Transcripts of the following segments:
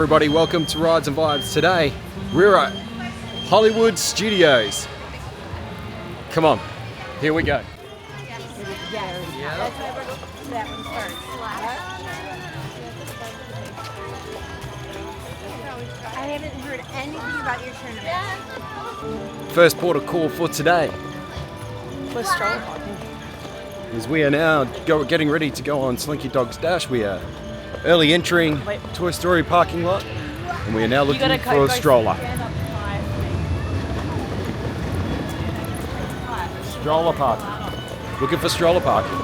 Everybody, welcome to Rides and Vibes. Today, we're at Hollywood Studios. Come on, here we go. I haven't heard anything about your tournament. First port of call for today is we are now getting ready to go on Slinky Dog's Dash. We are early entering Toy Story parking lot, and we are now looking for a stroller. Stroller parking. Looking for stroller parking.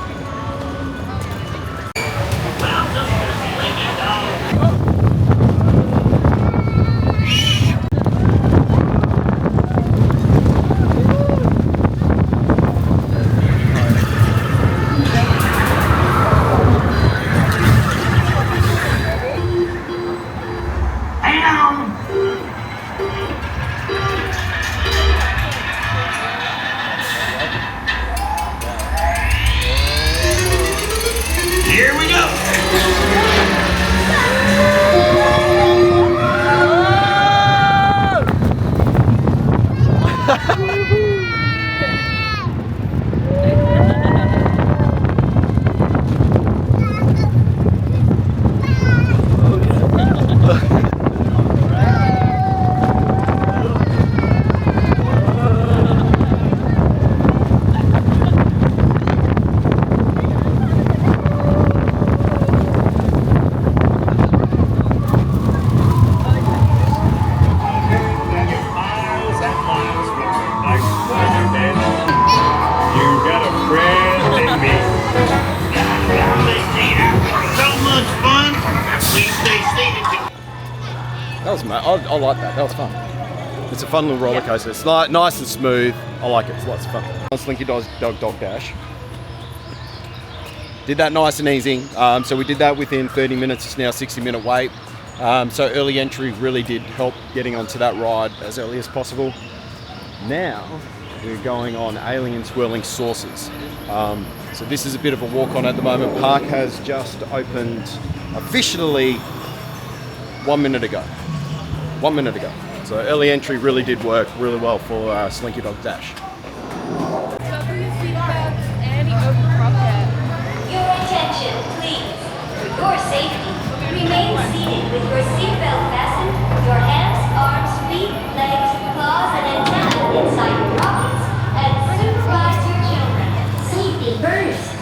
Here we go! That was I like that. That was fun. It's a fun little roller coaster. It's nice and smooth. I like it. It's lots of fun. On Slinky Dog's Dog Dash. Did that nice and easy. So we did that within 30 minutes. It's now a 60-minute wait. So early entry really did help getting onto that ride as early as possible. Now we're going on Alien Swirling Saucers. So this is a bit of a walk on at the moment. Park has just opened officially 1 minute ago. 1 minute ago. So early entry really did work really well for Slinky Dog Dash. Your attention, please. For your safety, remain seated with your seatbelt fastened, your hands, arms, feet, legs, claws, and antennae inside your pockets, and supervise your children. Safety first.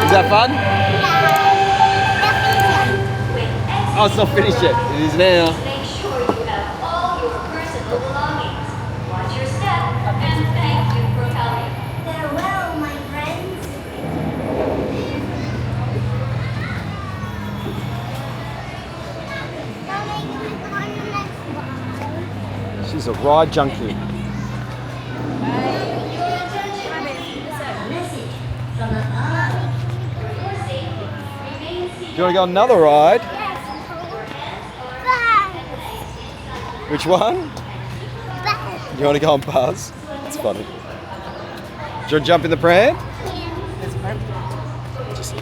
Is that fun? Oh, it's not finished yet. It is now. Make sure you have all your personal belongings. Watch your step, and thank you for coming. Farewell, my friends. She's a ride junkie. Do you want to go on another ride? Which one? You want to go on Buzz? That's funny. Do you want to jump in the pram? Just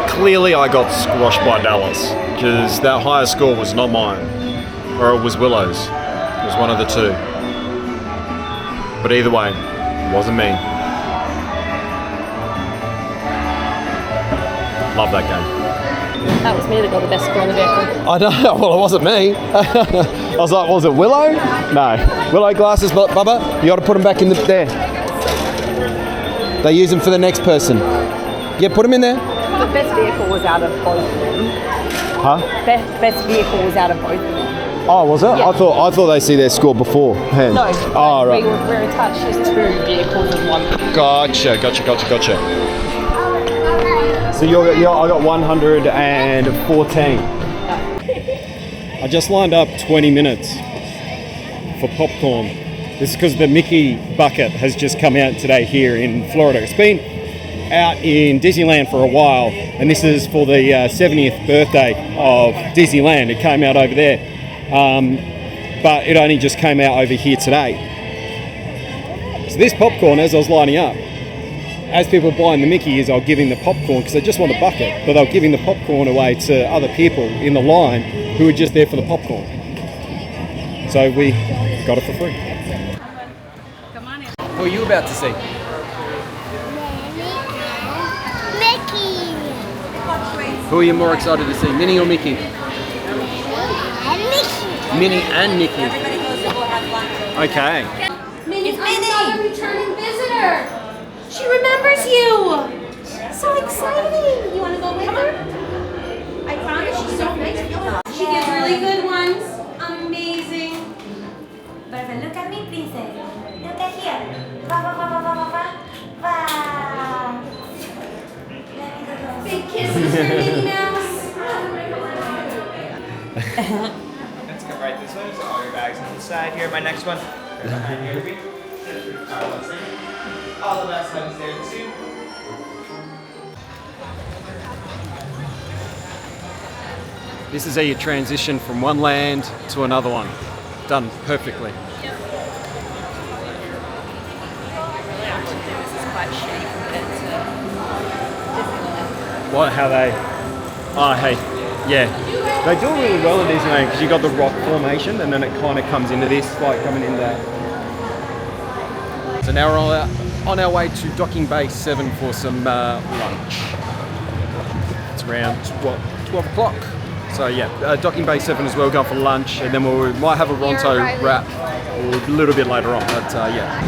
Clearly I got squashed by Dallas because that higher score was not mine, or it was Willow's. It was one of the two. But either way, it wasn't me. Love that game. That was me that got the best score on the vehicle. I know, well it wasn't me. I was like, was it Willow? No. Willow glasses, Bubba, you gotta put them back in there. They use them for the next person. Yeah, put them in there. The best vehicle was out of both of them. Huh? Best vehicle was out of both of them. Oh, was it? Yeah. I thought they see their score beforehand. No. Oh, right. We're attached as two vehicles as one. Gotcha. So I got 114. I just lined up 20 minutes for popcorn. This is because the Mickey bucket has just come out today here in Florida. It's been out in Disneyland for a while, and this is for the 70th birthday of Disneyland. It came out over there, but it only just came out over here today. So this popcorn, as I was lining up, as people are buying the Mickeys, I'll give him the popcorn because they just want a bucket, but they're giving the popcorn away to other people in the line who are just there for the popcorn. So we got it for free. What are you about to see? Mickey. Who are you more excited to see, Minnie or Mickey? Minnie and Mickey. Okay. It's Minnie! A returning visitor! She remembers you! So exciting! You want to go with her? I promise she's so nice. She gives really good ones. Amazing. But look at me, princess. Look at here. Wow. Let me do those. Big kisses for Minnie Mouse. Let's go right this way. So all your bags on the side here. My next one. All the last ones there too. This is how you transition from one land to another one. Done perfectly. What? How they? Oh, hey, yeah. They do it really well at Disneyland because you got the rock formation, and then it kind of comes into this, like coming in there. So now we're on our way to Docking Bay 7 for some lunch. It's around 12 o'clock. So yeah, Docking Bay 7 as well, going for lunch, and then we might have a Ronto wrap a little bit later on, but yeah.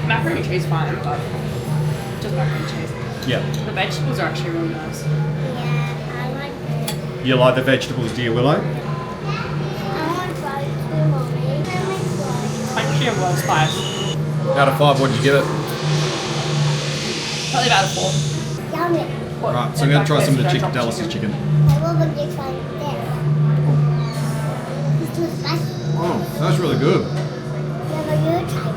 Macaroni and cheese fine, but just macaroni and cheese. Yeah. The vegetables are actually really nice. Yeah, I like it. You like the vegetables, do you, Willow? I want fries too, Mommy. I like fries. Actually, a well spice. Out of 5, what did you give it? Probably about a 4. Yummy. Right, so I'm going to try some of the chicken, Dallas's chicken. I love a big one there. It's too spicy. Oh, that's really good. Yeah, but you try.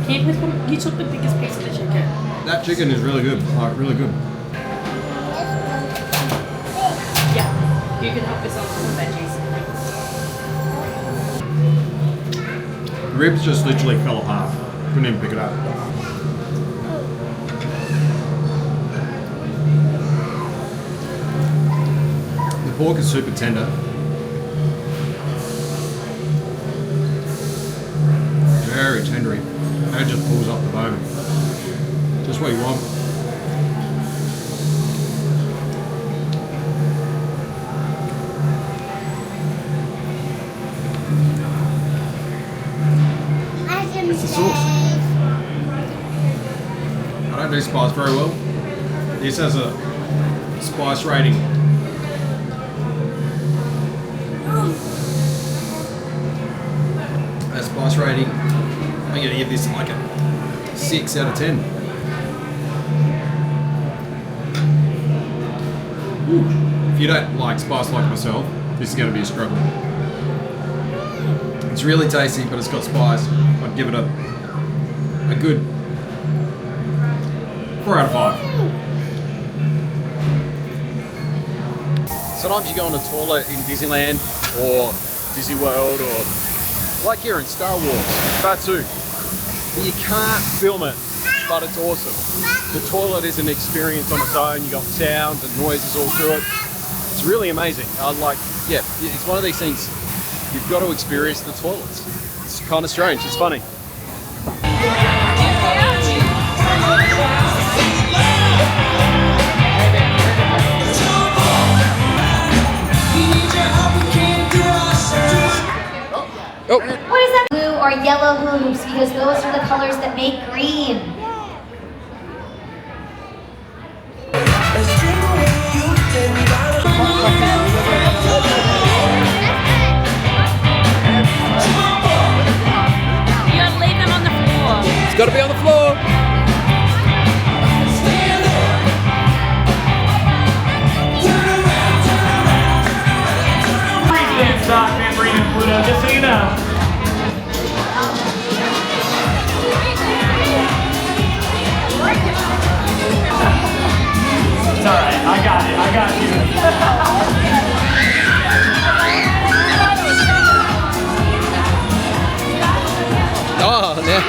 Can you please put, you took the biggest piece of the chicken. That chicken is really good, like really good. Yeah. You can help yourself to the veggies. The ribs just literally fell apart. Couldn't even pick it up. The pork is super tender. Very tendery. And it just pulls up the bone. Just what you want. It's the sauce. I don't do spice very well. This has a spice rating. A spice rating. I'm going to give this like a 6 out of 10. Ooh. If you don't like spice like myself, this is going to be a struggle. It's really tasty, but it's got spice. I'd give it a good 4 out of 5. Sometimes you go on a toilet in Disneyland or Disney World or like here in Star Wars, Batu. You can't film it, but it's awesome. The toilet is an experience on its own. You got sounds and noises all through it. It's really amazing. Yeah, it's one of these things you've got to experience the toilets. It's kind of strange. It's funny. Oh. What is that? Blue or yellow hoops, because those are the colors that make green. You gotta leave them on the floor. It's got to be on the floor. Please stop Tambourine and Pluto, just so you know. It's alright, I got you. Oh, now.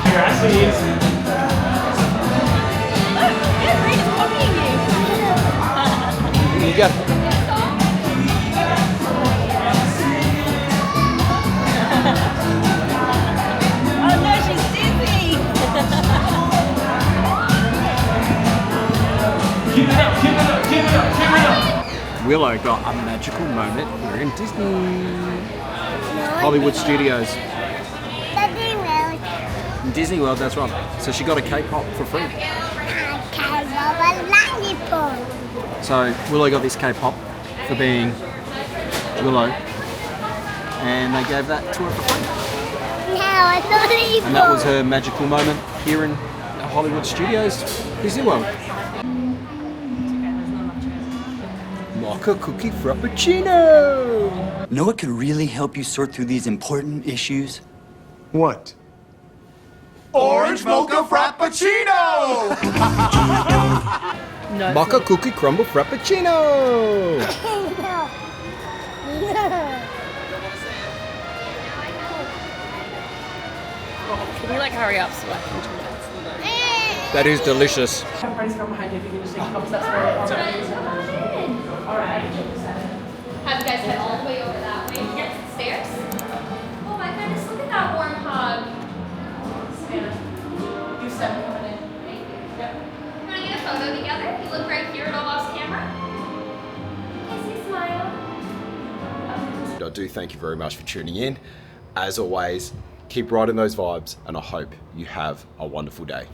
Here, I see you. You got it. Oh no, she's dizzy. Keep it up, keep it up, keep it up, keep it up. Willow got a magical moment here in Disney. Hollywood Studios. In Disney World, that's right. So she got a K-pop for free. So Willow got this K-pop for being Willow, and they gave that to her for free. And that was her magical moment here in Hollywood Studios, Disney World. Mocha cookie frappuccino. Know what could really help you sort through these important issues? What? Orange mocha frappuccino! No. Mocha cookie crumble frappuccino. Can we like hurry up so I can That is delicious. Everybody's come behind you if you can just take cups, that's where it's Alright. Have you guys head all the way over that way to get to the stairs? Oh my goodness, look at that warm hug. Savannah, you said coming in. Thank you. Yep. You want to get a photo together? You look right here at Olaf's camera. Kissy smile. I do thank you very much for tuning in. As always, keep riding those vibes, and I hope you have a wonderful day.